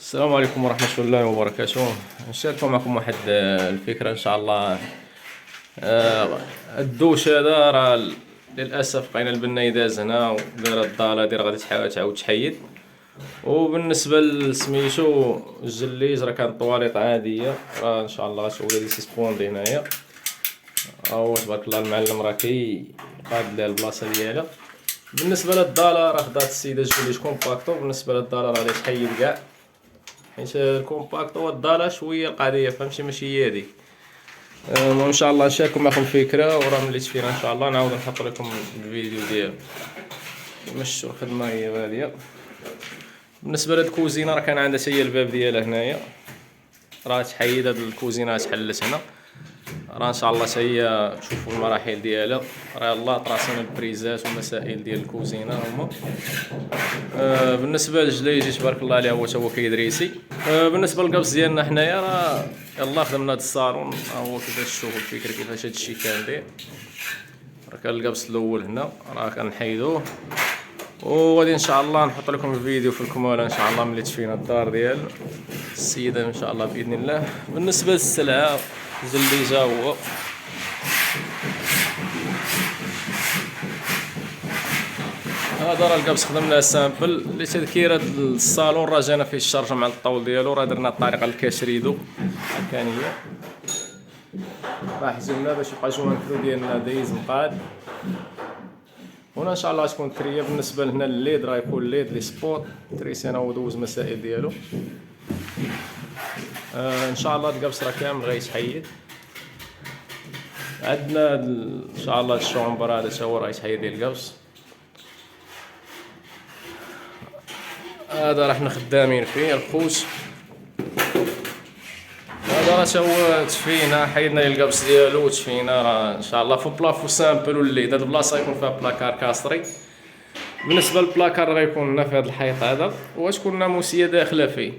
السلام عليكم ورحمة الله وبركاته. نشارك معكم واحد الفكرة إن شاء الله. آه، الدوش هذا راه للأسف لقينا البنا داز هنا ودار الدار هادي راه غادي تعاود تحيد. وبالنسبة لسميتو الجليج راه كانت طواليط عادية، راه إن شاء الله غتولي دي سيسبوندي هنايا. هو تبارك الله المعلم راه قاد ليها البلاصة ديالها. بالنسبة للدالة راه خدات السيدة الجليج كومباكتو، بالنسبة للدالة راه غادي تحيد كاع، حيت الكومباكت هو الدالة شويه القضيه فهمتي ماشي هي هاديك. ان شاء الله نشاركو معكم الفكره وراه ملي تفينا ان شاء الله نعاود نحط لكم الفيديو ديالو كيما شفتوا الخدمه هي غاديه. بالنسبه لهاد الكوزينه راه كان عندها هي الباب ديالها هنايا، راه تحيد هاد الكوزينه تحلت هنا، راه ان شاء الله هي تشوفوا المراحل ديالها. راه يلاه طراسين البريزات والمسائل ديال الكوزينه هما. بالنسبه للجلايجي تبارك الله عليه هو تا هو كيدريسي. بالنسبه للقبص ديالنا حنايا راه يلاه خدمنا هاد الصالون، هو كيفاش تشوفوا الفكره كيفاش هادشي كان داير. راه كان القبص الاول هنا راه كنحيدوه، وغادي ان شاء الله نحط لكم الفيديو في الكماله ان شاء الله ملي تفينا الدار ديال السيده ان شاء الله باذن الله. بالنسبه للسلعه زليجه هو هذا راه القبص خدمنا سامبل لتذكير هاد الصالون، راه جانا فيه الشرجه مع الطول ديالو، راه درنا الطريقه الكاشريدو كان هي، راه حزمنا باش يبقى جوانكلو ديالنا دايز مقاد. هنا ان شاء الله غتكون تريه. بالنسبه لهنا الليد راه يكون ليد لي سبوت تريسينا ودوز مسائل ديالو. ان شاء الله القبص راه كامل غيتحيد. عندنا ان شاء الله الشومبر هذا تا هو راه يتحيد ديال القبص. هذا راه حنا خدامين فيه الخوت، هذا راه تا هو تفينا حيدنا ليه القبص ديالو وتفينا، راه ان شاء الله فو بلافو سامبل والليد. هاد البلاصه يكون فيها بلاكار كاسري. بالنسبه للبلاكار غيكون لنا في هذا الحيط هذا وتكون ناموسيه داخله فيه.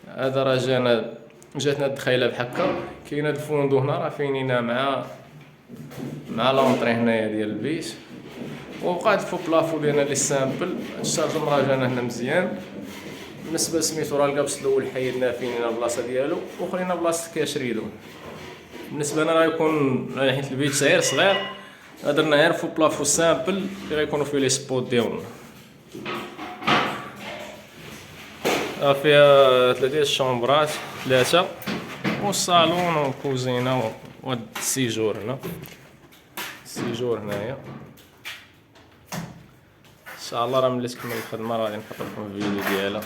هذا راه جاتنا الدخيله بحكا. كاين هاد الفوندو هنا راه فينينا مع لونطري هنايا ديال البيت، وبقى هاد الفو بلافو ديالنا لي سامبل. الشارجر راه جانا هنا مزيان. بالنسبه لسميتو راه القبص الاول حيدنا فينينا البلاصه ديالو وخلينا بلاصه كاشريدو. بالنسبه لنا راه يكون حيت البيت صغير درنا غير فو بلافو سامبل اللي غيكونوا فيه لي سبوت ديالنا. فيها 3 الشومبرات 3 والصالون والكوزينه وهاد السيجور هنا، السيجور هنايا. ان شاء الله راه ملي تكمل الخدمه راه غادي نحط لكم الفيديو ديالها.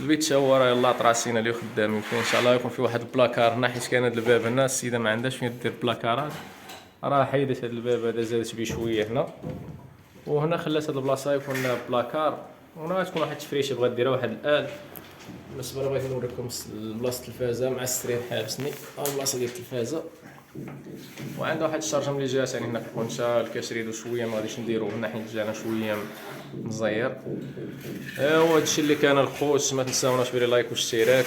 البيت تا هو راه يلاه طراسينا ليه خدامين فيه. ان شاء الله يكون فيه واحد البلاكار هنا، حيت كان هاد الباب هنا السيده ما عندهاش فين دير بلاكارات، راه حيدت هاد الباب هذا زادت بيه شويه هنا، وهنا خلات هاد البلاصه يكون لها بلاكار. وهنا غتكون واحد التفريشه بغات ديرها واحد الان. بالنسبه بغيت نوريكم بلاصه التلفازه مع السرير حابسني، ها البلاصه ديال التلفازه، وعندها واحد الشارجه ملي جات يعني هنا في الكونشا الكاشريدو شويه ما غاديش نديروه هنا حيت جانا شويه مزير. ايوا هادشي اللي كان الخوت، ما تنساوناش بديروا لايك واشتراك،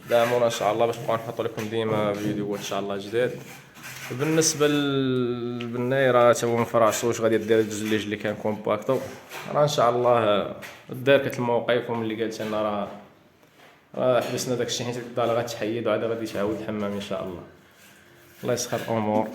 دعمونا ان شاء الله باش نبقاو نحط لكم ديما فيديوهات ان شاء الله جداد. بالنسبه للبناي راه تا هو مفراشوش، غادي دير الجليج اللي كان كومباكتو، راه ان شاء الله داركت الموقف. وملي قالت لنا راه حبسنا داكشي حيت الدار غتحيد وعاد غادي تعاود الحمام ان شاء الله. الله يسخر الامور.